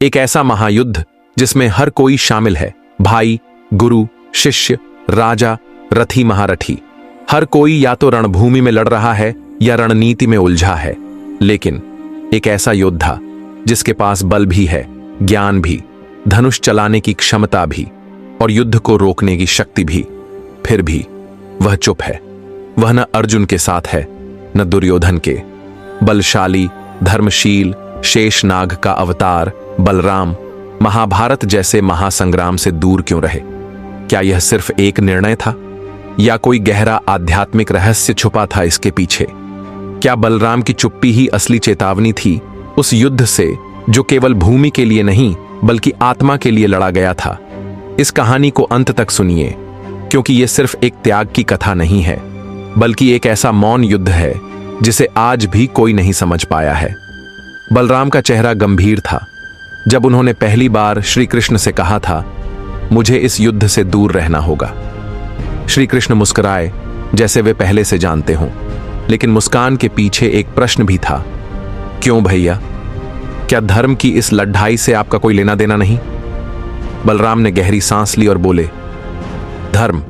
एक ऐसा महायुद्ध जिसमें हर कोई शामिल है, भाई, गुरु, शिष्य, राजा, रथी, महारथी। हर कोई या तो रणभूमि में लड़ रहा है या रणनीति में उलझा है, लेकिन एक ऐसा योद्धा जिसके पास बल भी है, ज्ञान भी, धनुष चलाने की क्षमता भी और युद्ध को रोकने की शक्ति भी, फिर भी वह चुप है। वह न अर्जुन के साथ है न दुर्योधन के। बलशाली, धर्मशील, शेषनाग का अवतार बलराम महाभारत जैसे महासंग्राम से दूर क्यों रहे? क्या यह सिर्फ एक निर्णय था या कोई गहरा आध्यात्मिक रहस्य छुपा था इसके पीछे? क्या बलराम की चुप्पी ही असली चेतावनी थी उस युद्ध से जो केवल भूमि के लिए नहीं बल्कि आत्मा के लिए लड़ा गया था? इस कहानी को अंत तक सुनिए, क्योंकि यह सिर्फ एक त्याग की कथा नहीं है, बल्कि एक ऐसा मौन युद्ध है जिसे आज भी कोई नहीं समझ पाया है। बलराम का चेहरा गंभीर था जब उन्होंने पहली बार श्री कृष्ण से कहा था, मुझे इस युद्ध से दूर रहना होगा। श्री कृष्ण मुस्कुराए जैसे वे पहले से जानते हों, लेकिन मुस्कान के पीछे एक प्रश्न भी था। क्यों भैया? क्या धर्म की इस लड़ाई से आपका कोई लेना देना नहीं? बलराम ने गहरी सांस ली और बोले, धर्म?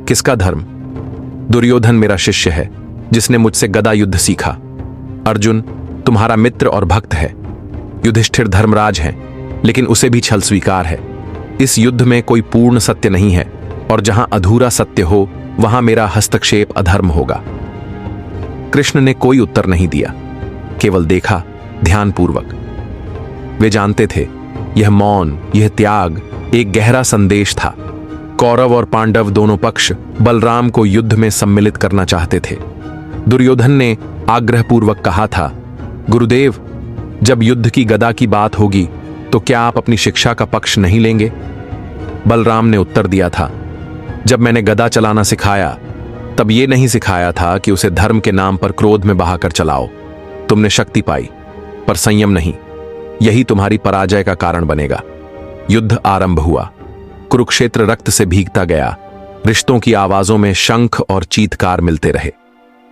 किसका धर्म? दुर्योधन मेरा शिष्य है जिसने मुझसे गदा युद्ध सीखा। अर्जुन तुम्हारा मित्र और भक्त है। युधिष्ठिर धर्मराज हैं, लेकिन उसे भी छल स्वीकार है। इस युद्ध में कोई पूर्ण सत्य नहीं है, और जहां अधूरा सत्य हो वहां मेरा हस्तक्षेप अधर्म होगा। कृष्ण ने कोई उत्तर नहीं दिया, केवल देखा ध्यानपूर्वक। वे जानते थे यह मौन, यह त्याग एक गहरा संदेश था। कौरव और पांडव दोनों पक्ष बलराम को युद्ध में सम्मिलित करना चाहते थे। दुर्योधन ने आग्रहपूर्वक कहा था, गुरुदेव, जब युद्ध की गदा की बात होगी तो क्या आप अपनी शिक्षा का पक्ष नहीं लेंगे? बलराम ने उत्तर दिया था, जब मैंने गदा चलाना सिखाया तब यह नहीं सिखाया था कि उसे धर्म के नाम पर क्रोध में बहाकर चलाओ। तुमने शक्ति पाई पर संयम नहीं, यही तुम्हारी पराजय का कारण बनेगा। युद्ध आरंभ हुआ। कुरुक्षेत्र रक्त से भीगता गया। रिश्तों की आवाजों में शंख और चीत्कार मिलते रहे।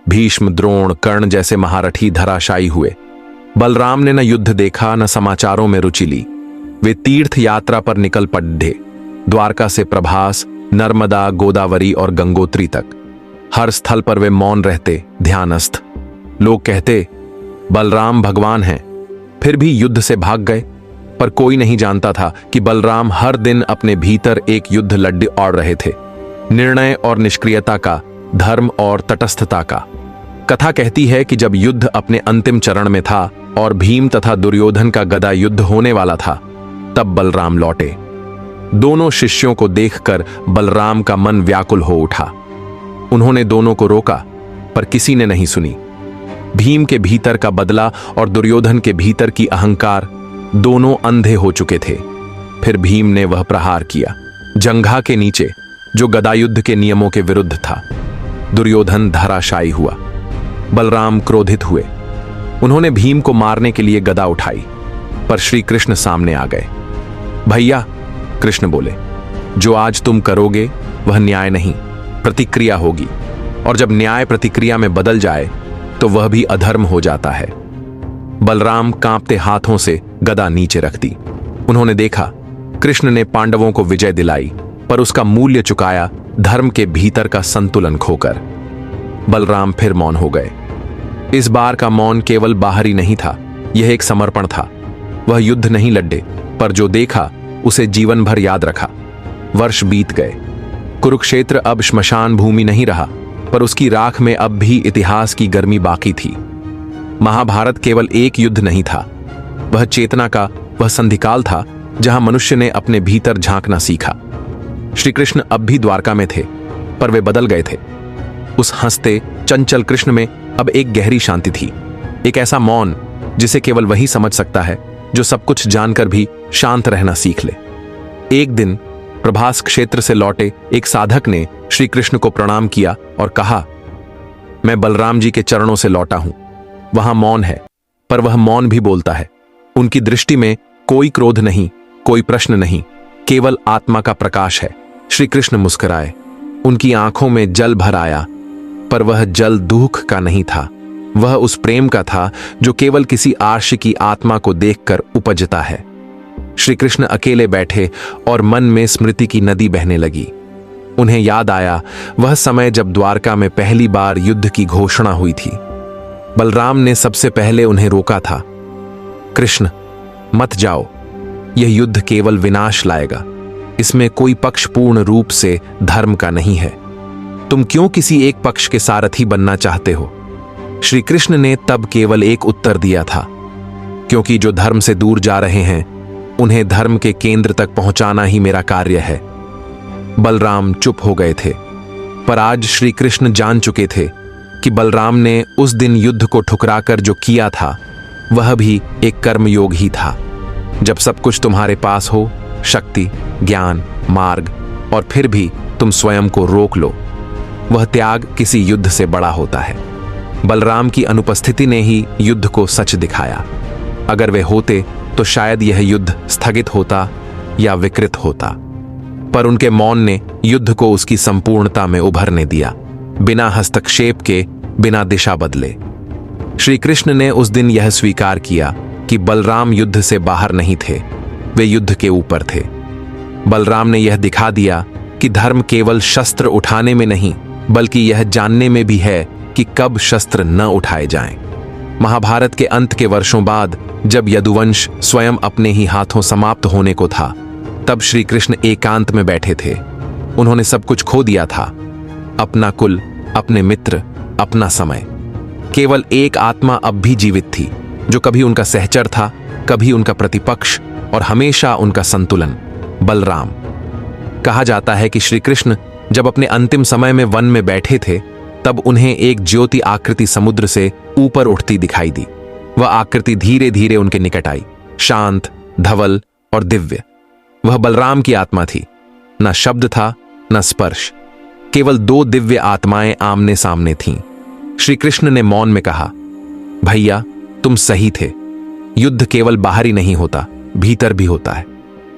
भीष्म, द्रोण, कर्ण जैसे महारथी धराशायी हुए। बलराम ने न युद्ध देखा न समाचारों में रुचि ली। वे तीर्थ यात्रा पर निकल पड़े, द्वारका से प्रभास, नर्मदा, गोदावरी और गंगोत्री तक। हर स्थल पर वे मौन रहते, ध्यानस्थ। लोग कहते बलराम भगवान हैं, फिर भी युद्ध से भाग गए। पर कोई नहीं जानता था कि बलराम हर दिन अपने भीतर एक युद्ध लड़ और रहे थे, निर्णय और निष्क्रियता का, धर्म और तटस्थता का। कथा कहती है कि जब युद्ध अपने अंतिम चरण में था और भीम तथा दुर्योधन का गदा युद्ध होने वाला था, तब बलराम लौटे। दोनों शिष्यों को देखकर बलराम का मन व्याकुल हो उठा। उन्होंने दोनों को रोका, पर किसी ने नहीं सुनी। भीम के भीतर का बदला और दुर्योधन के भीतर की अहंकार, दोनों अंधे हो चुके थे। फिर भीम ने वह प्रहार किया, जंघा के नीचे, जो गदायुद्ध के नियमों के विरुद्ध था। दुर्योधन धराशायी हुआ। बलराम क्रोधित हुए। उन्होंने भीम को मारने के लिए गदा उठाई, पर श्री कृष्ण सामने आ गए। भैया, कृष्ण बोले, जो आज तुम करोगे वह न्याय नहीं, प्रतिक्रिया होगी, और जब न्याय प्रतिक्रिया में बदल जाए तो वह भी अधर्म हो जाता है। बलराम कांपते हाथों से गदा नीचे रख दी। उन्होंने देखा कृष्ण ने पांडवों को विजय दिलाई, पर उसका मूल्य चुकाया धर्म के भीतर का संतुलन खोकर। बलराम फिर मौन हो गए। इस बार का मौन केवल बाहरी नहीं था, यह एक समर्पण था। वह युद्ध नहीं लड़े, पर जो देखा उसे जीवन भर याद रखा। वर्ष बीत गए। कुरुक्षेत्र अब श्मशान भूमि नहीं रहा, पर उसकी राख में अब भी इतिहास की गर्मी बाकी थी। महाभारत केवल एक युद्ध नहीं था, वह चेतना का वह संधिकाल था जहां मनुष्य ने अपने भीतर झांकना सीखा। श्री कृष्ण अब भी द्वारका में थे, पर वे बदल गए थे। उस हंसते चंचल कृष्ण में अब एक गहरी शांति थी, एक ऐसा मौन जिसे केवल वही समझ सकता है जो सब कुछ जानकर भी शांत रहना सीख ले। एक दिन प्रभास क्षेत्र से लौटे एक साधक ने श्री कृष्ण को प्रणाम किया और कहा, मैं बलराम जी के चरणों से लौटा हूं। वहां मौन है, पर वह मौन भी बोलता है। उनकी दृष्टि में कोई क्रोध नहीं, कोई प्रश्न नहीं, केवल आत्मा का प्रकाश है। श्री कृष्ण मुस्कुराए। उनकी आंखों में जल भर आया, पर वह जल दुख का नहीं था, वह उस प्रेम का था जो केवल किसी आशिक की आत्मा को देखकर उपजता है। श्री कृष्ण अकेले बैठे और मन में स्मृति की नदी बहने लगी। उन्हें याद आया वह समय जब द्वारका में पहली बार युद्ध की घोषणा हुई थी। बलराम ने सबसे पहले उन्हें रोका था। कृष्ण, मत जाओ, यह युद्ध केवल विनाश लाएगा। इसमें कोई पक्ष पूर्ण रूप से धर्म का नहीं है। तुम क्यों किसी एक पक्ष के सारथी बनना चाहते हो? श्री कृष्ण ने तब केवल एक उत्तर दिया था, क्योंकि जो धर्म से दूर जा रहे हैं उन्हें धर्म के केंद्र तक पहुंचाना ही मेरा कार्य है। बलराम चुप हो गए थे, पर आज श्री कृष्ण जान चुके थे कि बलराम ने उस दिन युद्ध को ठुकराकर जो किया था वह भी एक कर्मयोग ही था। जब सब कुछ तुम्हारे पास हो, शक्ति, ज्ञान, मार्ग, और फिर भी तुम स्वयं को रोक लो, वह त्याग किसी युद्ध से बड़ा होता है। बलराम की अनुपस्थिति ने ही युद्ध को सच दिखाया। अगर वे होते तो शायद यह युद्ध स्थगित होता या विकृत होता, पर उनके मौन ने युद्ध को उसकी संपूर्णता में उभरने दिया, बिना हस्तक्षेप के, बिना दिशा बदले। श्री कृष्ण ने उस दिन यह स्वीकार किया कि बलराम युद्ध से बाहर नहीं थे, वे युद्ध के ऊपर थे। बलराम ने यह दिखा दिया कि धर्म केवल शस्त्र उठाने में नहीं, बल्कि यह जानने में भी है कि कब शस्त्र न उठाए जाएं। महाभारत के अंत के वर्षों बाद जब यदुवंश स्वयं अपने ही हाथों समाप्त होने को था, तब श्री कृष्ण एकांत में बैठे थे। उन्होंने सब कुछ खो दिया था, अपना कुल, अपने मित्र, अपना समय। केवल एक आत्मा अब भी जीवित थी, जो कभी उनका सहचर था, कभी उनका प्रतिपक्ष और हमेशा उनका संतुलन, बलराम। कहा जाता है कि श्री कृष्ण जब अपने अंतिम समय में वन में बैठे थे, तब उन्हें एक ज्योति आकृति समुद्र से ऊपर उठती दिखाई दी। वह आकृति धीरे धीरे उनके निकट आई, शांत, धवल और दिव्य। वह बलराम की आत्मा थी। न शब्द था, न स्पर्श, केवल दो दिव्य आत्माएं आमने सामने थीं। श्री कृष्ण ने मौन में कहा, भैया, तुम सही थे। युद्ध केवल बाहर ही नहीं होता, भीतर भी होता है,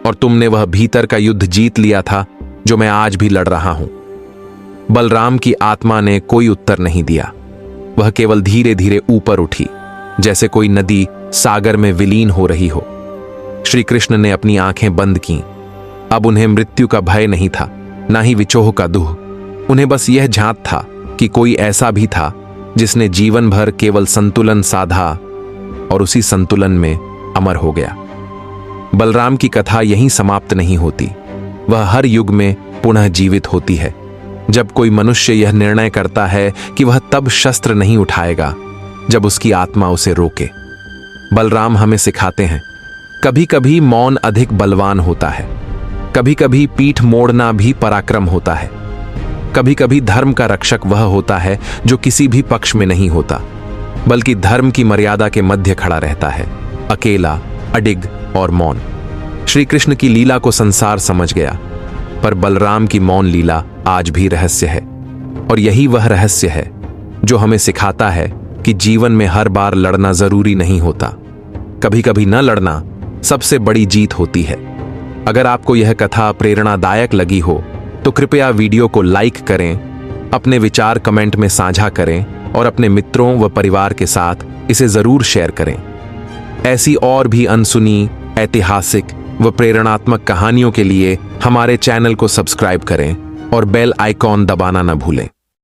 और तुमने वह भीतर का युद्ध जीत लिया था जो मैं आज भी लड़ रहा हूं। बलराम की आत्मा ने कोई उत्तर नहीं दिया। वह केवल धीरे धीरे ऊपर उठी, जैसे कोई नदी सागर में विलीन हो रही हो। श्री कृष्ण ने अपनी आंखें बंद कीं। अब उन्हें मृत्यु का भय नहीं था, ना ही विचोह का दुह। उन्हें बस यह झांक था कि कोई ऐसा भी था जिसने जीवन भर केवल संतुलन साधा और उसी संतुलन में अमर हो गया। बलराम की कथा यहीं समाप्त नहीं होती, वह हर युग में पुनः जीवित होती है। जब कोई मनुष्य यह निर्णय करता है कि वह तब शस्त्र नहीं उठाएगा जब उसकी आत्मा उसे रोके। बलराम हमें सिखाते हैं, कभी कभी मौन अधिक बलवान होता है, कभी कभी पीठ मोड़ना भी पराक्रम होता है, कभी कभी धर्म का रक्षक वह होता है जो किसी भी पक्ष में नहीं होता, बल्कि धर्म की मर्यादा के मध्य खड़ा रहता है, अकेला, अडिग और मौन। श्री कृष्ण की लीला को संसार समझ गया, पर बलराम की मौन लीला आज भी रहस्य है। और यही वह रहस्य है जो हमें सिखाता है कि जीवन में हर बार लड़ना जरूरी नहीं होता। कभी कभी न लड़ना सबसे बड़ी जीत होती है। अगर आपको यह कथा प्रेरणादायक लगी हो तो कृपया वीडियो को लाइक करें, अपने विचार कमेंट में साझा करें और अपने मित्रों व परिवार के साथ इसे जरूर शेयर करें। ऐसी और भी अनसुनी, ऐतिहासिक व प्रेरणात्मक कहानियों के लिए हमारे चैनल को सब्सक्राइब करें और बेल आइकॉन दबाना न भूलें।